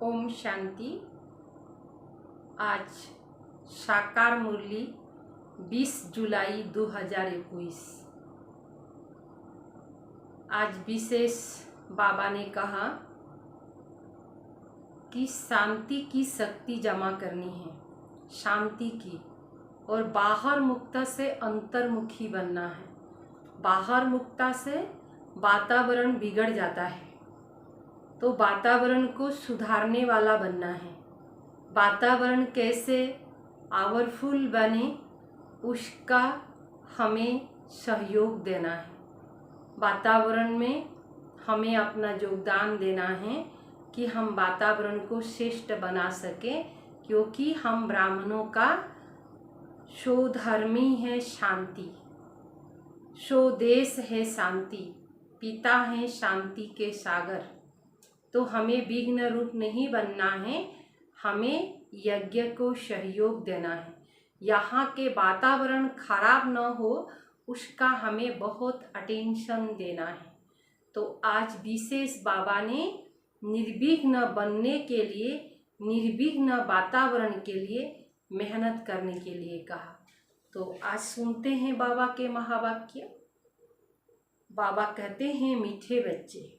ओम शांति। आज साकार मुरली 20 जुलाई 2021। आज विशेष बाबा ने कहा कि शांति की शक्ति जमा करनी है, शांति की, और बाहर मुक्ता से अंतर्मुखी बनना है। बाहर मुक्ता से वातावरण बिगड़ जाता है, तो वातावरण को सुधारने वाला बनना है। वातावरण कैसे पावरफुल बने, उसका हमें सहयोग देना है। वातावरण में हमें अपना योगदान देना है कि हम वातावरण को श्रेष्ठ बना सकें, क्योंकि हम ब्राह्मणों का स्वधर्मी है शांति, स्वदेश है शांति, पिता है शांति के सागर। तो हमें विघ्न रूप नहीं बनना है, हमें यज्ञ को सहयोग देना है। यहाँ के वातावरण खराब न हो, उसका हमें बहुत अटेंशन देना है। तो आज विशेष बाबा ने निर्विघ्न बनने के लिए, निर्विघ्न वातावरण के लिए मेहनत करने के लिए कहा। तो आज सुनते हैं बाबा के महावाक्य। बाबा कहते हैं, मीठे बच्चे,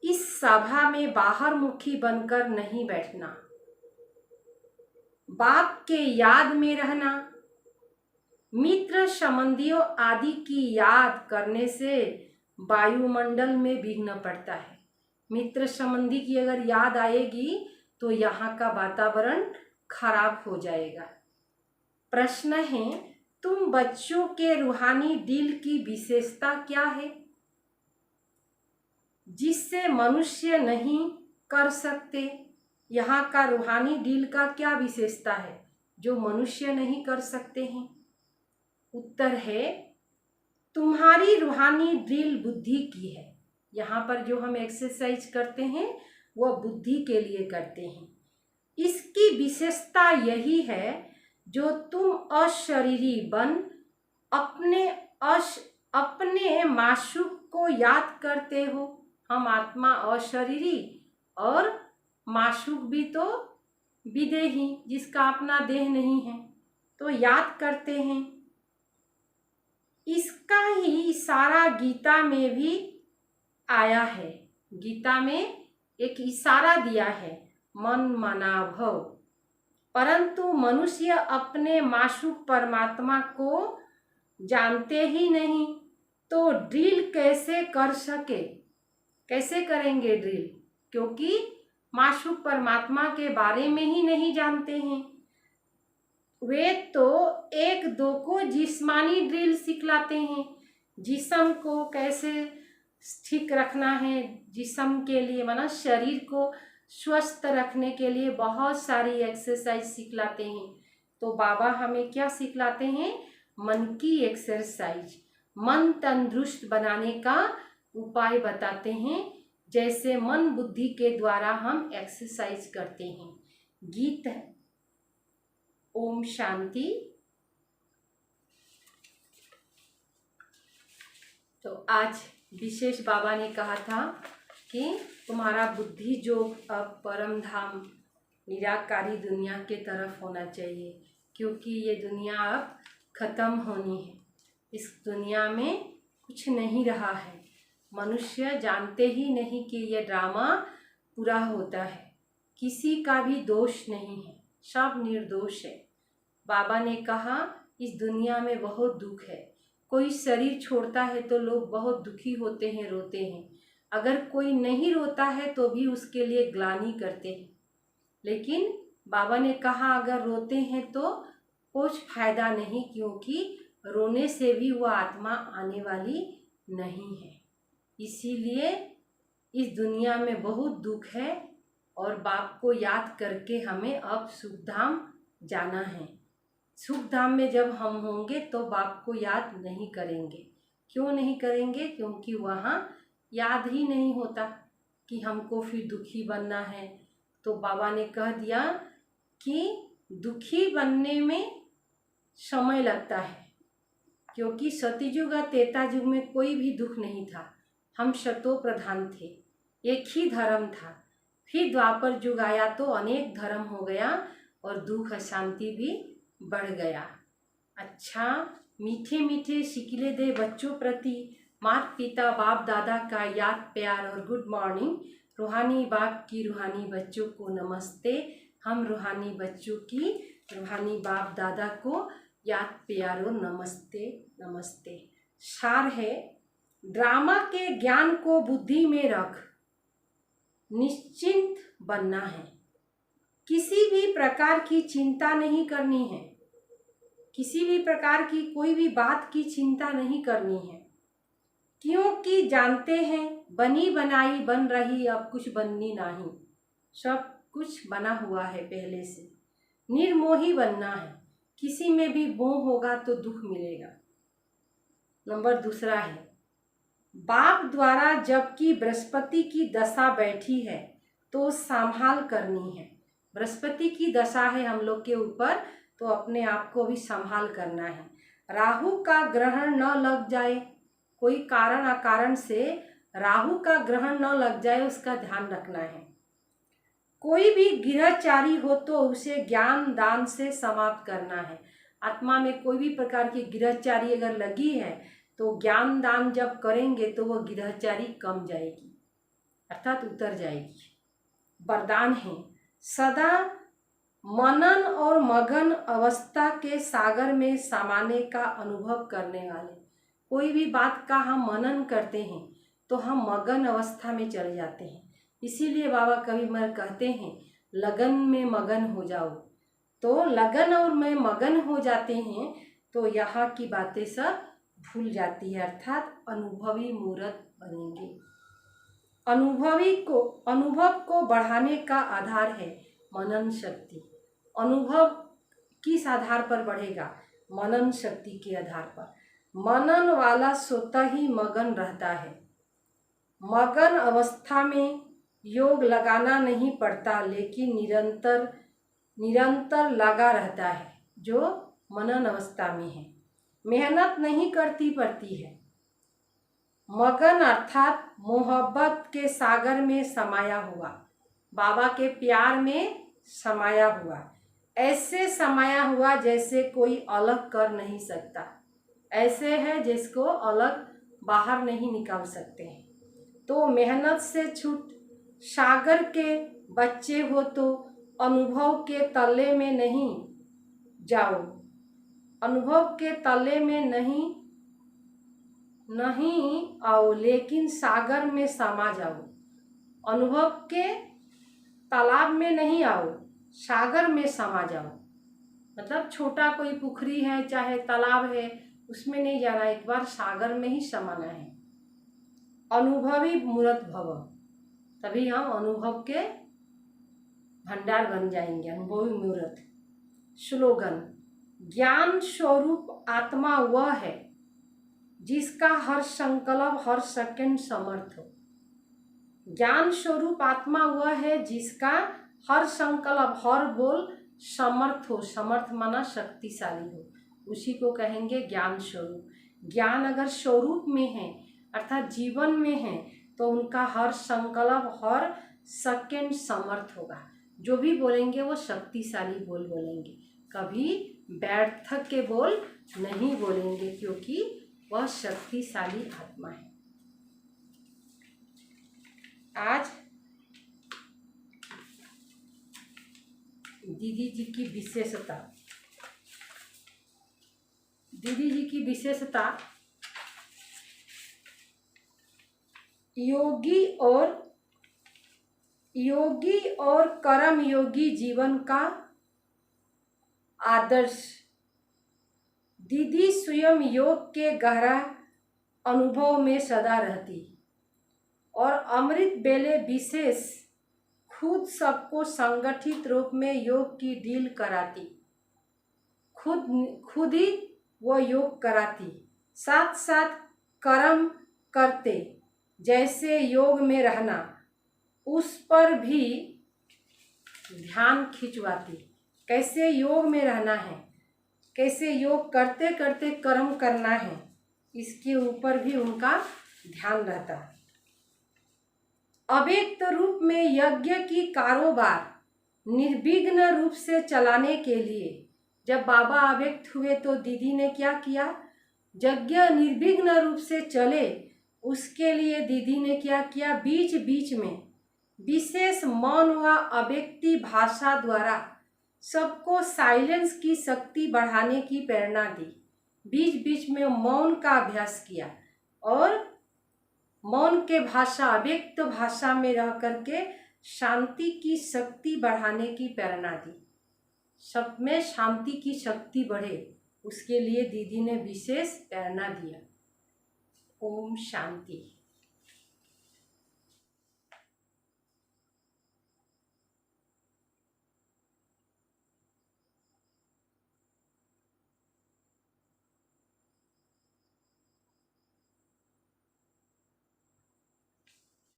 इस सभा में बाहर मुखी बनकर नहीं बैठना, बाप के याद में रहना। मित्र संबंधियों आदि की याद करने से वायुमंडल में विघ्न पड़ता है। मित्र संबंधी की अगर याद आएगी तो यहाँ का वातावरण खराब हो जाएगा। प्रश्न है, तुम बच्चों के रूहानी दिल की विशेषता क्या है जिससे मनुष्य नहीं कर सकते? यहाँ का रूहानी दिल का क्या विशेषता है जो मनुष्य नहीं कर सकते हैं? उत्तर है, तुम्हारी रूहानी दिल बुद्धि की है। यहाँ पर जो हम एक्सरसाइज करते हैं वह बुद्धि के लिए करते हैं। इसकी विशेषता यही है, जो तुम अशरीरी बन अपने माशूक को याद करते हो। हम आत्मा अशरीरी और माशूक भी तो विदेही, जिसका अपना देह नहीं है, तो याद करते हैं। इसका ही इशारा गीता में भी आया है। गीता में एक इशारा दिया है, मन मना भव। परंतु मनुष्य अपने माशूक परमात्मा को जानते ही नहीं, तो ड्रिल कैसे कर सके? कैसे करेंगे ड्रिल? क्योंकि माशूक परमात्मा के बारे में ही नहीं जानते हैं। वे तो एक दो को जिस्मानी ड्रिल सिखलाते हैं, जिस्म को कैसे ठीक रखना है। जिस्म के लिए माना शरीर को स्वस्थ रखने के लिए बहुत सारी एक्सरसाइज सिखलाते हैं। तो बाबा हमें क्या सिखलाते हैं? मन की एक्सरसाइज, मन तंदुरुस्त बनाने का उपाय बताते हैं, जैसे मन बुद्धि के द्वारा हम एक्सरसाइज करते हैं। गीत है ओम शांति। तो आज विशेष बाबा ने कहा था कि तुम्हारा बुद्धि जो अब परम धाम निराकारी दुनिया के तरफ होना चाहिए, क्योंकि ये दुनिया अब खत्म होनी है। इस दुनिया में कुछ नहीं रहा है। मनुष्य जानते ही नहीं कि ये ड्रामा पूरा होता है। किसी का भी दोष नहीं है, सब निर्दोष है। बाबा ने कहा, इस दुनिया में बहुत दुख है। कोई शरीर छोड़ता है तो लोग बहुत दुखी होते हैं, रोते हैं। अगर कोई नहीं रोता है तो भी उसके लिए ग्लानि करते हैं। लेकिन बाबा ने कहा, अगर रोते हैं तो कुछ फायदा नहीं, क्योंकि रोने से भी वह आत्मा आने वाली नहीं है। इसीलिए इस दुनिया में बहुत दुख है, और बाप को याद करके हमें अब सुखधाम जाना है। सुखधाम में जब हम होंगे तो बाप को याद नहीं करेंगे। क्यों नहीं करेंगे? क्योंकि वहाँ याद ही नहीं होता कि हमको फिर दुखी बनना है। तो बाबा ने कह दिया कि दुखी बनने में समय लगता है, क्योंकि सतयुग और त्रेता युग में कोई भी दुख नहीं था। हम शतो प्रधान थे, एक ही धर्म था। फिर द्वापर युग आया तो अनेक धर्म हो गया और दुख अशांति भी बढ़ गया। अच्छा, मीठे मीठे शिकले दे बच्चों प्रति माता पिता बाप दादा का याद प्यार और गुड मॉर्निंग। रूहानी बाप की रूहानी बच्चों को नमस्ते। हम रूहानी बच्चों की रूहानी बाप दादा को याद प्यार और नमस्ते नमस्ते। सार है, ड्रामा के ज्ञान को बुद्धि में रख, निश्चिंत बनना है। किसी भी प्रकार की चिंता नहीं करनी है, किसी भी प्रकार की कोई भी बात की चिंता नहीं करनी है, क्योंकि जानते हैं बनी बनाई बन रही, अब कुछ बननी नहीं, सब कुछ बना हुआ है पहले से। निर्मोही बनना है, किसी में भी मोह होगा तो दुख मिलेगा। नंबर दूसरा है, बाप द्वारा जबकि बृहस्पति की दशा बैठी है तो संभाल करनी है। बृहस्पति की दशा है हम लोग के ऊपर, तो अपने आप को भी संभाल करना है। राहु का ग्रहण न लग जाए, कोई कारण अकारण से राहु का ग्रहण न लग जाए, उसका ध्यान रखना है। कोई भी गिरहचारी हो तो उसे ज्ञान दान से समाप्त करना है। आत्मा में कोई भी प्रकार की गिरहचारी अगर लगी है तो ज्ञान दान जब करेंगे तो वह गिरहचारी कम जाएगी, अर्थात उतर जाएगी। वरदान है, सदा मनन और मगन अवस्था के सागर में समाने का अनुभव करने वाले। कोई भी बात का हम मनन करते हैं तो हम मगन अवस्था में चले जाते हैं। इसीलिए बाबा कभी मर कहते हैं लगन में मगन हो जाओ। तो लगन और में मगन हो जाते हैं तो यहाँ की बातें सब भूल जाती है, अर्थात अनुभवी मूर्त बनेंगे। अनुभव को बढ़ाने का आधार है मनन शक्ति। अनुभव किस आधार पर बढ़ेगा? मनन शक्ति के आधार पर। मनन वाला स्वतः ही मगन रहता है। मगन अवस्था में योग लगाना नहीं पड़ता, लेकिन निरंतर लगा रहता है जो मनन अवस्था में है। मेहनत नहीं करती पड़ती है। मगन अर्थात मोहब्बत के सागर में समाया हुआ, बाबा के प्यार में समाया हुआ, ऐसे समाया हुआ जैसे कोई अलग कर नहीं सकता, ऐसे है जिसको अलग बाहर नहीं निकाल सकते हैं। तो मेहनत से छूट सागर के बच्चे हो तो अनुभव के तले में नहीं जाओ, अनुभव के तले में नहीं आओ, लेकिन सागर में समा जाओ। अनुभव के तालाब में नहीं आओ, सागर में समा जाओ। मतलब छोटा कोई पुखरी है चाहे तालाब है, उसमें नहीं जाना, एक बार सागर में ही समाना है। अनुभवी मूर्त भव, तभी हम अनुभव के भंडार बन जाएंगे, अनुभवी मूर्त। स्लोगन, ज्ञान स्वरूप आत्मा वह है जिसका हर संकल्प हर सेकंड समर्थ हो। ज्ञान स्वरूप आत्मा वह है जिसका हर संकल्प हर बोल समर्थ हो। समर्थ माना शक्तिशाली हो, उसी को कहेंगे ज्ञान स्वरूप। ज्ञान अगर स्वरूप में है अर्थात जीवन में है तो उनका हर संकल्प हर सेकंड समर्थ होगा। जो भी बोलेंगे वो शक्तिशाली बोल बोलेंगे, कभी व्यर्थ के बोल नहीं बोलेंगे, क्योंकि वह शक्तिशाली आत्मा है। आज दीदी जी की विशेषता, दीदी जी की विशेषता योगी और कर्म योगी जीवन का आदर्श। दीदी स्वयं योग के गहरा अनुभव में सदा रहती और अमृत बेले विशेष खुद सबको संगठित रूप में योग की डील कराती, खुद ही वो योग कराती, साथ साथ कर्म करते, जैसे योग में रहना उस पर भी ध्यान खिंचवाती। कैसे योग में रहना है, कैसे योग करते करते कर्म करना है, इसके ऊपर भी उनका ध्यान रहता। अव्यक्त रूप में यज्ञ की कारोबार निर्विघ्न रूप से चलाने के लिए जब बाबा अव्यक्त हुए तो दीदी ने क्या किया, यज्ञ निर्विघ्न रूप से चले उसके लिए दीदी ने क्या किया, बीच बीच में विशेष मौन व अव्यक्ति भाषा द्वारा सबको साइलेंस की शक्ति बढ़ाने की प्रेरणा दी। बीच बीच में मौन का अभ्यास किया और मौन के भाषा अव्यक्त भाषा में रह करके शांति की शक्ति बढ़ाने की प्रेरणा दी। सब में शांति की शक्ति बढ़े उसके लिए दीदी ने विशेष प्रेरणा दिया। ओम शांति।